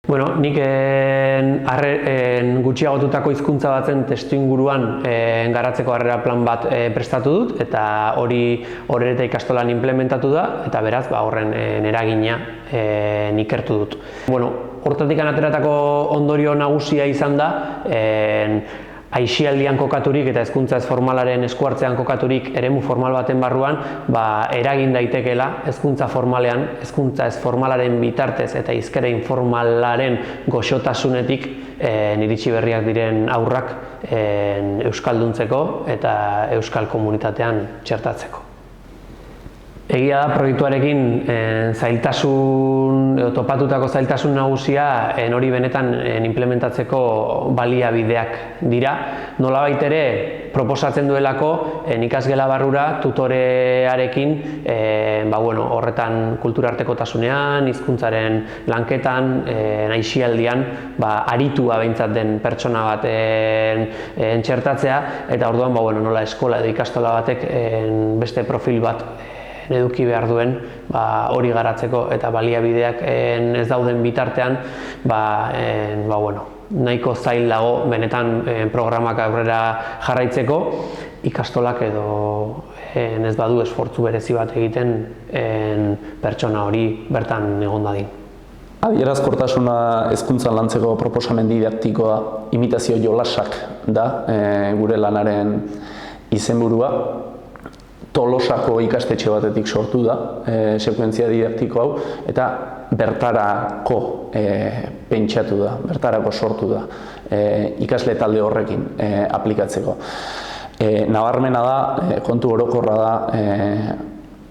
Bueno, nik gutxiagotutako hizkuntza batzen testuinguruan garatzeko harrera plan bat prestatu dut, eta hori eta ikastolan implementatu da, eta beraz, horren eragina ikertu dut. Bueno, hortatik ateratako ondorio nagusia izan da, aisialdian kokaturik eta hezkuntza ez formalaren eskuartzean kokaturik eremu formal baten barruan eragin daitekeela hezkuntza formalean, hezkuntza ez formalaren bitartez eta hizkera informalaren goxotasunetik iritsi berriak diren haurrak euskalduntzeko eta euskal komunitatean txertatzeko. Egia da, proiektuarekin topatutako zailtasun nagusia hori benetan implementatzeko baliabideak dira. Nolabait ere, proposatzen duelako ikasgela barrura tutorearekin horretan kulturartekotasunean, hizkuntzaren lanketan, aisialdian aritua behintzat den pertsona baten txertatzea, eta orduan nola eskola edo ikastola batek beste profil bat eduki behar duen hori garatzeko eta baliabideak ez dauden bitartean nahiko zail dago benetan programak aurrera jarraitzeko ikastolak edo ez badu esfortzu berezi bat egiten pertsona hori bertan egon dadin. Adierazkortasuna hezkuntzan lantzeko proposamen didaktikoa imitazio jolasak da gure lanaren izenburua. Tolosako ikastetxe batetik sortu da, sekuentzia didaktiko hau, eta bertarako pentsatu da, bertarako sortu da, ikasle talde horrekin aplikatzeko. Nabarmena da, kontu orokorra da,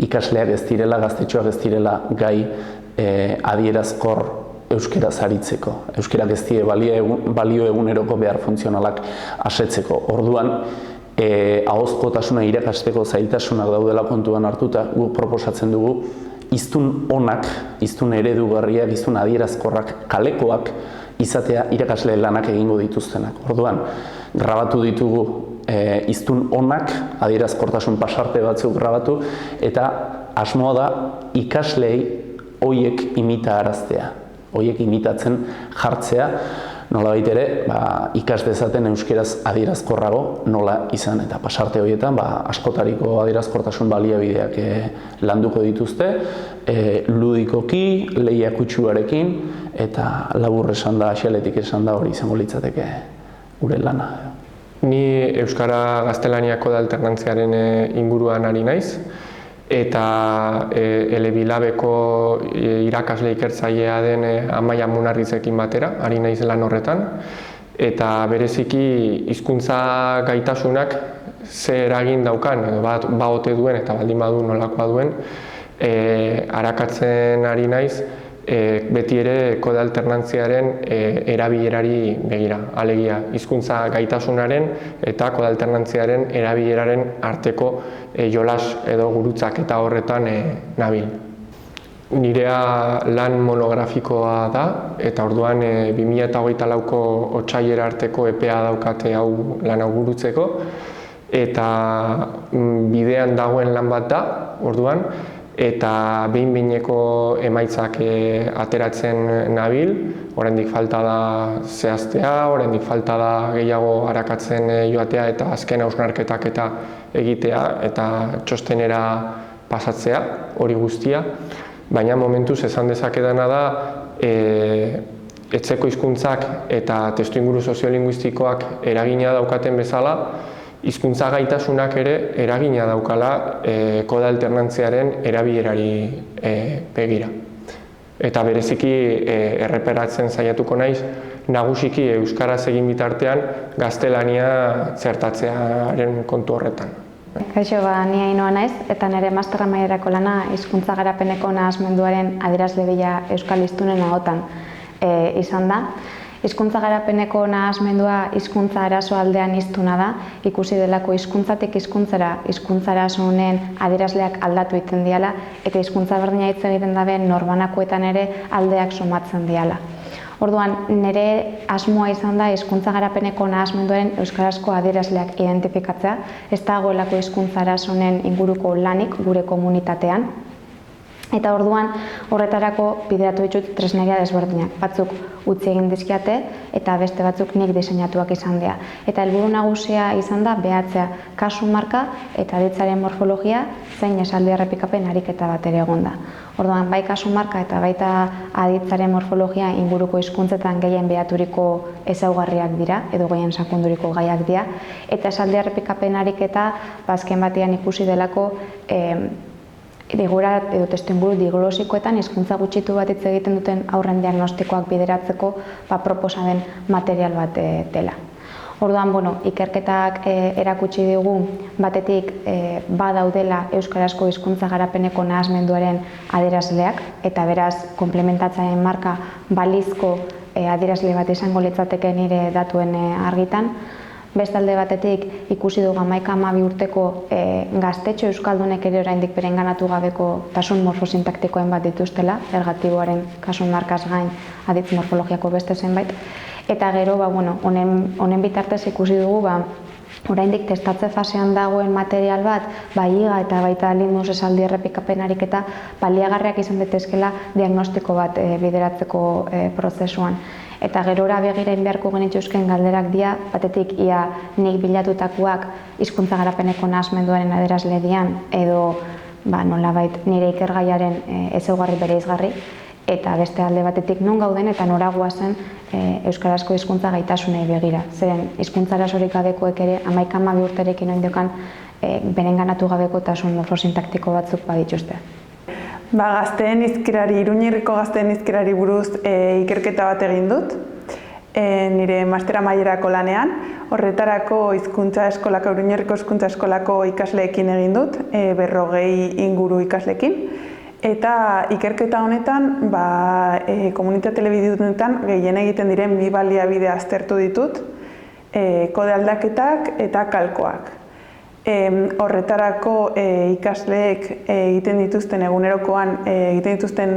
ikasleak ez direla, gaztetxoak ez direla gai adierazkor euskeraz aritzeko. Euskerak ez die balio eguneroko behar funtzionalak asetzeko. Orduan, ahozkotasuna irakasteko zailtasunak daudela kontuan hartuta, guk proposatzen dugu hiztun onak, hiztun eredugarriak, hiztun adierazkorrak, kalekoak izatea irakasle lanak egingo dituztenak. Orduan, grabatu ditugu hiztun onak, adierazkortasun pasarte batzuk grabatu, eta asmoa da ikaslei hoiek imitaraztea, hoiek imitatzen jartzea, nolabait ere, ikas dezaten euskeraz adierazkorrago nola izan, eta pasarte horietan askotariko adierazkortasun baliabideak landuko dituzte, ludikoki, lehiakutsuarekin, eta labur esan da, xeletik esan da hori izango litzateke gure lana. Ni Euskara Gaztelaniako da alternantziaren inguruan ari naiz, eta Elebilabeko irakasle ikertzailea den Amaia Munarrizekin batera, ari naiz lan horretan, eta bereziki hizkuntza gaitasunak ze eragin daukan, edo ote duen eta baldin badu nolakoa duen, arakatzen ari naiz, beti ere kode alternantziaren erabilerari begira. Alegia, hizkuntza gaitasunaren eta kode alternantziaren erabileraren arteko jolas edo gurutzak eta horretan nabil. Nirea lan monografikoa da, eta orduan 2024ko otsailera arteko epea daukate hau lan hau gurutzeko, eta bidean dagoen lan bat da, orduan, eta behin-behineko emaitzak ateratzen nabil, oraindik falta da zehaztea, oraindik falta da gehiago arakatzen joatea eta azken hausnarketak eta egitea eta txostenera pasatzea, hori guztia. Baina momentuz esan dezakedana da, etxeko hizkuntzak eta testuinguru soziolinguistikoak eragina daukaten bezala, hizkuntza gaitasunak ere eragina daukala kode alternantziaren erabilerari begira. Eta bereziki erreperatzen saiatuko naiz, nagusiki euskaraz egin bitartean gaztelania txertatzearen kontu horretan. Kaixo, ni Ainhoa naiz, eta nire masterra mailerako lana hizkuntza garapeneko nahasmenduaren adierazle bila euskal hiztunen ahotan izan da. Hizkuntza garapeneko nahasmendua hizkuntza arazo aldean hiztuna da, ikusi delako hizkuntzatik hizkuntzara, hizkuntza arazo honen adierazleak aldatu egiten diala, eta hizkuntza berdina hitz egiten dabe norbanakoetan ere aldeak somatzen diala. Orduan, nire asmoa izan da hizkuntza garapeneko nahasmenduaren euskarazko adierazleak identifikatzea, ez dagoelako hizkuntza arazo honen inguruko lanik gure komunitatean. Eta orduan horretarako bideratu ditut tresneria desberdinak. Batzuk utzi egin dizkiate eta beste batzuk nik diseinatuak izan dira. Eta helburu nagusia izan da behatzea kasu marka eta aditzaren morfologia zein esaldi errepikapen ariketa bat ere egon da. Orduan bai kasu marka eta baita aditzaren morfologia inguruko hizkuntzetan gehien behaturiko ezaugarriak dira edo gehien sakunduriko gaiak dira. Eta esaldi errepikapen ariketa azken batean ikusi delako digora edo testuinguru diglosikoetan hizkuntza gutxitu bat hitz egiten duten haurren diagnostikoak bideratzeko proposamen material bat dela. Orduan, ikerketak erakutsi digu batetik badaudela euskarazko hizkuntza garapeneko nahasmenduaren adierazleak eta beraz komplementatzaileen marka balizko adierazle bat izango litzateke nire datuen argitan. Bestalde batetik ikusi dugu 11-12 urteko gaztetxo euskaldunek ere oraindik berenganatu gabeko tasun morfosintaktikoen bat dituztela, ergatiboaren kasun markaz gain aditz morfologiako beste zenbait. Eta gero, honen bitartez ikusi dugu, oraindik testatze fasean dagoen material bat, higa eta baita linduz esaldi errepikapen ariketa baliagarriak izan daitezkeela diagnostiko bat bideratzeko prozesuan. Eta gerora begira beharko genituzken galderak dira, batetik ia nik bilatutakoak hizkuntza garapeneko nahasmenduaren adierazle dian edo nolabait nire ikergaiaren ezaugarri bereizgarri, eta beste alde batetik non gauden eta nora goazen euskarazko hizkuntza gaitasunei begira. Zeren hizkuntza arazorik gabekoek ere 11-12 urterekin oraindik berenganatu gabeko tasun morfosintaktiko batzuk badituzte. Gazteen hizkerari, Iruñerriko gazteen hizkerari buruz ikerketa bat egin dut, nire mastera mailerako lanean. Horretarako Iruñerriko hizkuntza eskolako ikasleekin egin dut, 40 inguru ikasleekin. Eta ikerketa honetan, komunitate elebidunetan gehien egiten diren bi baliabide aztertu ditut, kode aldaketak eta kalkoak. Horretarako ikasleek egiten dituzten egunerokoan egiten dituzten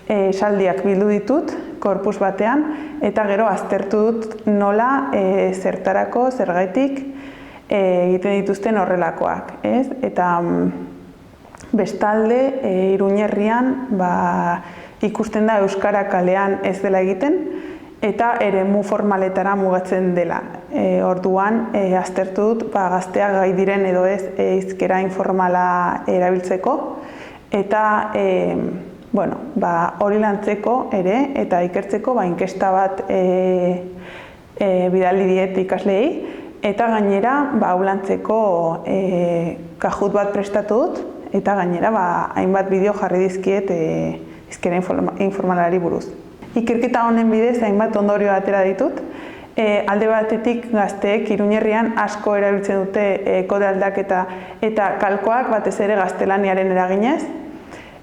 esaldiak bildu ditut korpus batean eta gero aztertu dut nola zertarako, zergaitik egiten dituzten horrelakoak. Eta bestalde Iruñerrian ikusten da euskara kalean ez dela egiten eta eremu formaletara mugatzen dela. Orduan, aztertu dut gazteak gai diren edo ez hizkera informala erabiltzeko eta hori lantzeko ere eta ikertzeko inkesta bat bidali diet ikasleei eta gainera hau lantzeko kajut bat prestatu dut eta gainera hainbat bideo jarri dizkiet hizkera informalari buruz. Ikerketa honen bidez hainbat ondorio atera ditut. Alde batetik gazteek Iruñerrian asko erabiltzen dute kode aldaketa eta kalkoak batez ere gaztelaniaren eraginez.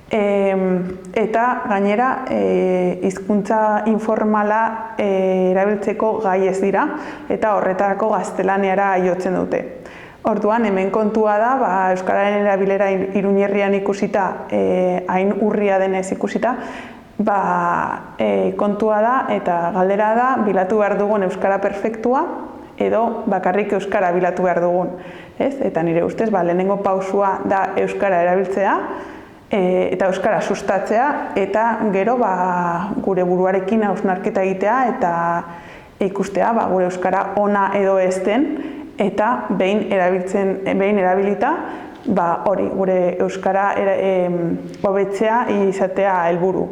Eta gainera hizkuntza informala erabiltzeko gai ez dira eta horretarako gaztelaniara jotzen dute. Orduan hemen kontua da, euskararen erabilera Iruñerrian ikusita, hain urria denez ikusita, kontua da eta galdera da bilatu behar dugun euskara perfektua edo bakarrik euskara bilatu behar dugun. Eta nire ustez, lehenengo pausua da euskara erabiltzea eta euskara sustatzea eta gero gure buruarekin hausnarketa egitea eta ikustea gure euskara ona edo ez den eta behin erabilita hori, gure euskara hobetzea izatea helburu.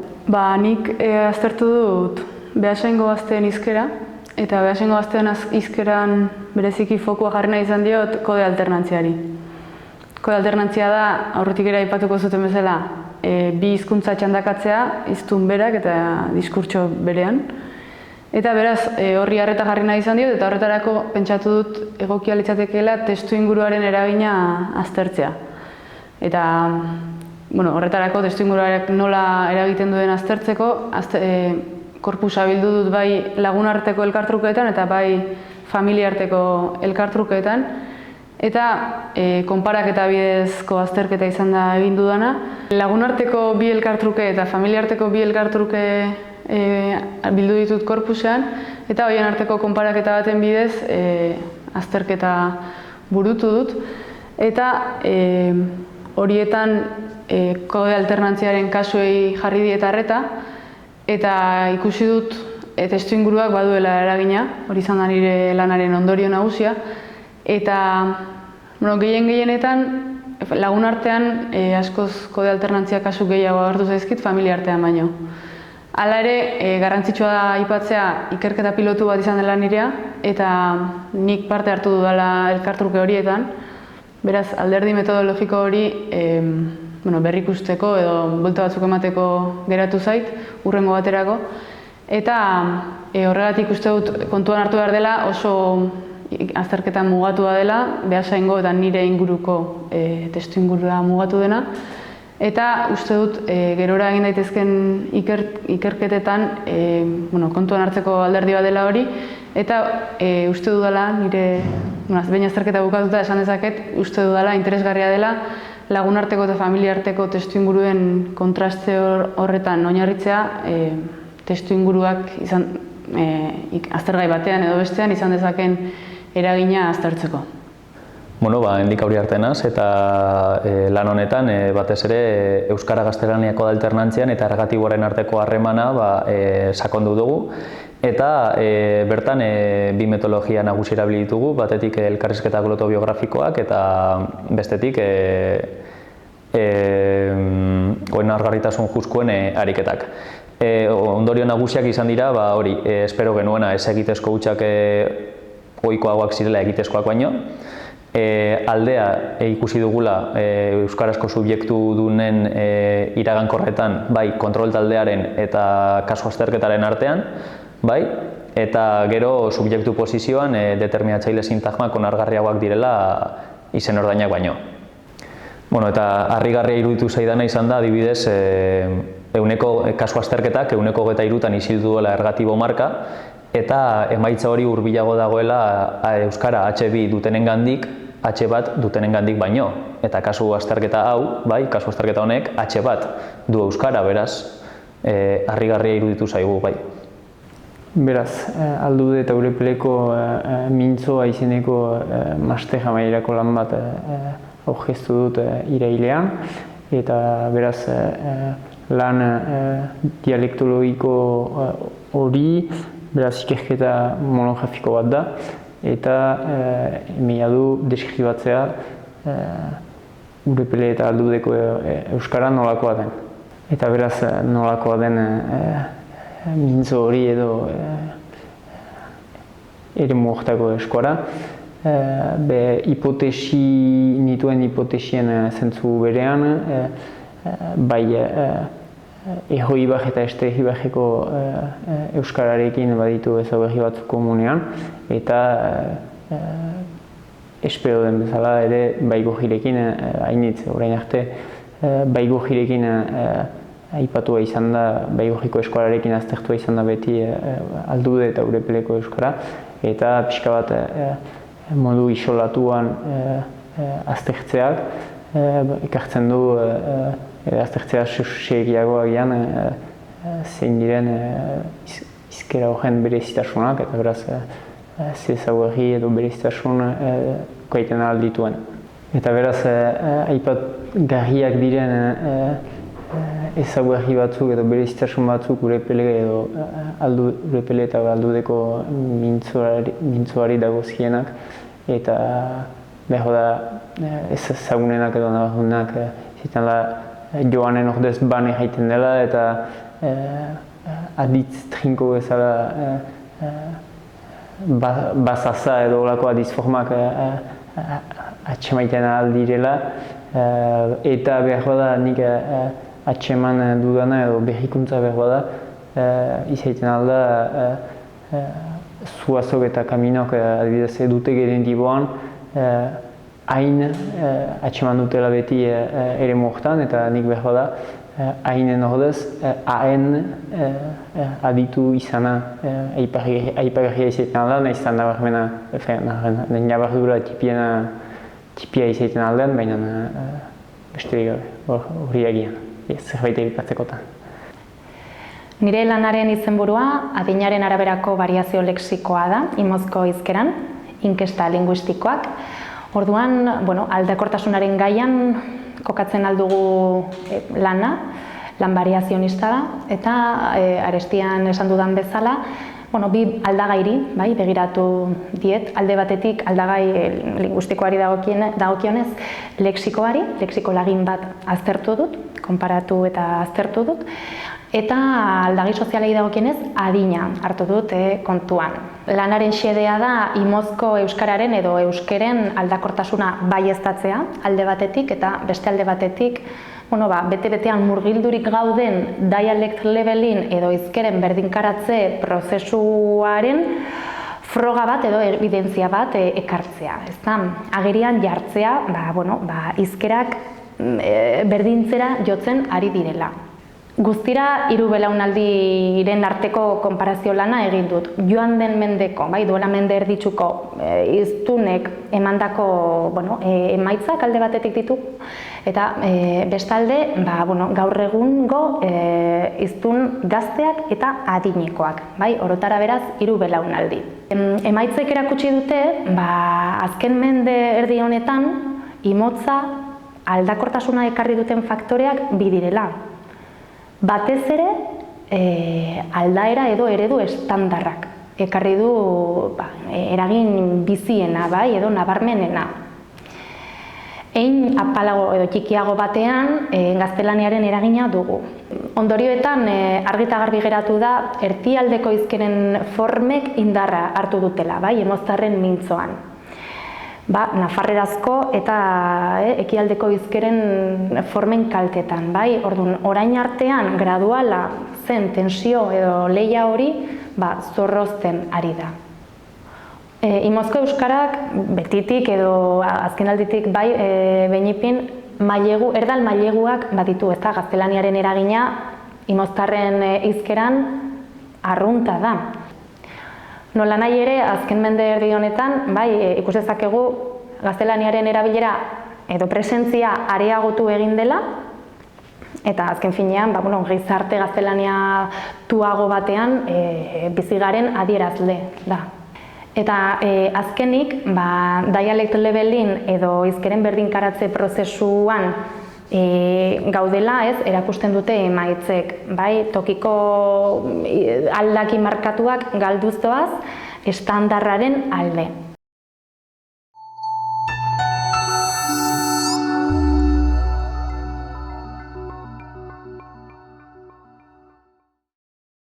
Nik aztertu dut behasaingo gazteen hizkera, eta behasaingo gazteen hizkeran bereziki fokua jarri nahi izan diot kode alternantziari. Kode alternantzia da, aurretik ere aipatuko zuten bezala, bi hizkuntza txandakatzea, hiztun berak eta diskurtso berean. Eta beraz, horri harreta jarri nahi izan diot, eta horretarako pentsatu dut egokia litzatekeela testu inguruaren eragina aztertzea. Eta horretarako testu inguruak nola eragiten duen aztertzeko, korpusa bildu dut bai lagunarteko elkartrukeetan eta bai familiarteko elkartrukeetan. Eta konparaketa bidezko azterketa izan da egin dudana. Lagunarteko bi elkartruke eta familiarteko bi elkartruke bildu ditut korpusean, eta horien arteko konparaketa baten bidez azterketa burutu dut. Eta horietan kode alternantziaren kasuei jarri diet arreta, eta ikusi dut testuinguruak baduela eragina, hori izan da nire lanaren ondorio nagusia, eta gehienetan lagun artean askoz kode alternantzia kasu gehiago agertu zaizkit familia artean baino. Hala ere, garrantzitsua da aipatzea ikerketa pilotu bat izan dela nirea, eta nik parte hartu dudala elkartruke horietan. Beraz, alderdi metodologiko hori berrikusteko edo buelta batzuk emateko geratu zait, hurrengo baterako. Eta horregatik uste dut kontuan hartu behar dela oso azterketa mugatua dela, Beasaingo eta nire inguruko testu ingurua mugatu dena. Eta uste dut gerora egin daitezken ikerketetan kontuan hartzeko alderdi bat dela hori, eta uste dudala, nire behin azterketa bukatuta esan dezaket, uste dudala interesgarria dela lagunarteko eta familiarteko testu inguruen kontraste horretan oinarritzea testu inguruak aztergai batean edo bestean izan dezaken eragina aztertzeko. Hendik aurri artenaz eta lan honetan batez ere Euskara Gaztelaniako da alternantzian eta ergatiboaren arteko harremana sakondu dugu. Eta bertan bi metodologia nagusi erabili ditugu, batetik elkarrizketa glotobiografikoak eta bestetik onargarritasun juskuen ariketak. Ondorio nagusiak izan dira, hori, espero genuena ez egitezko hutsak ohikoagoak zirela egitezkoak baino. Aldea ikusi dugula euskarazko subjektu dunen iragankorretan, bai kontrol taldearen eta kasu azterketaren artean, bai, eta gero subjektu posizioan determinatzaile sintagmak onargarriagoak direla izen ordainak baino. Eta harrigarria iruditu zaidana izan da, adibidez, kasu azterketak 23%an isildu duela ergatibo marka, eta emaitza hori hurbilago dagoela euskara H2 dutenengandik H1 dutenengandik baino. Eta kasu azterketa hau, bai, kasu azterketa honek H1 du euskara, beraz, harrigarria iruditu zaigu, bai. Beraz, Aldude eta Urepeleko mintzoa izeneko master amaierako lan bat aurkeztu dut irailean, eta beraz, lan dialektologiko hori, beraz, ikerketa monografiko bat da, eta emila du deskribatzea Urepele eta Aldudeko euskara nolakoa den. Eta beraz, nolakoa den mintzo hori edo eremu horretako eskora. Nituen hipotesien zentzu berean, bai Eho Ibar eta Este Ibarreko euskararekin baditu ezaugarri batzuk komunean, eta espero den bezala ere Baigojirekin hainitz, orain arte Baigojirekin aipatua izan da, Baigojiko eskolarekin aztertua izan da beti Aldude eta Urepeleko euskara, eta pixka bat modu isolatuan aztertzeak ekartzen du aztertzea segiagoa gian zein diren hizkera horren berezitasunak, eta beraz ze ezaugarri edo berezitasun gaiten ahal dituen. Eta beraz aipatgarriak diren ezaugarri batzuk edo berezitasun batzuk Urepele edo Urepele eta Aldudeko mintzoari dagozkienak, eta behar da ezagunenak edo nabarunak zitan da Joanen ordez bane jaiten dela, eta aditz trinko bezala bazaza edo olako aditz formak atxemaiten ahal direla, eta behar da nik atxeman dudana edo berrikuntza behar da izaiten ahal da zuazok eta kaminok adibidez dute gerentiboan hain atxeman dutela beti eremu horretan, eta nik behar da hainen ordez haen aditu izana aipagarria izaiten aldean, nahiz eta nabardura tipia izaiten aldean, baina beste hori agian, zerbait egipatzekotan. Nire lanaren izenburua adinaren araberako variazio lexikoa da, Imozko hizkeran, inkesta linguistikoak. Orduan, aldakortasunaren gaian kokatzen aldugu lana, lan variazionista da, eta arestian esan dudan bezala, bi aldagairi begiratu diet, alde batetik aldagai linguistikoari dagokionez, lexiko lagin bat aztertu dut, konparatu eta aztertu dut, eta aldagai sozialei dagokionez adina hartu dut kontuan. Lanaren xedea da imozko euskararen edo euskeren aldakortasuna baieztatzea alde batetik eta beste alde batetik bete-betean murgildurik gauden dialect levelin edo hizkeren berdinkaratze prozesuaren froga bat edo evidentzia bat ekartzea. Agerian jartzea hizkerak berdintzera jotzen ari direla. Guztira 3 belaunaldiren arteko konparazio lana egin dut. Joan den mendeko, duela mende erditsuko hiztunek emandako emaitzak alde batetik ditu, eta bestalde gaur egungo hiztun gazteak eta adinekoak, orotara beraz 3 belaunaldi. Emaitzek erakutsi dute, azken mende erdi honetan imotza aldakortasuna ekarri duten faktoreak bi direla. Batez ere aldaera edo eredu estandarrak ekarri du eragin biziena edo nabarmenena. Hein apalago edo txikiago batean gaztelaniaren eragina dugu. Ondorioetan argi eta garbi geratu da erdialdeko hizkeren formek indarra hartu dutela, emoztarren mintzoan. Nafarrerazko eta ekialdeko hizkeren formen kaltetan. Orduan, orain artean graduala zen tensio edo lehia hori zorrozten ari da. Imozko euskarak betitik edo azkenalditik behinipin erdal maileguak baditu, gaztelaniaren eragina imoztarren hizkeran arrunta da. Nola nahi ere, azken mende erdi honetan, ikus dezakegu gaztelaniaren erabilera edo presentzia areagotu egin dela, eta azken finean, gizarte gaztelania tuago batean bizigaren adierazle da. Eta azkenik, dialect levelin edo hizkeren berdinkaratze prozesuan gaudela, erakusten dute emaitzek, tokiko aldaki markatuak galduz doaz estandarraren alde.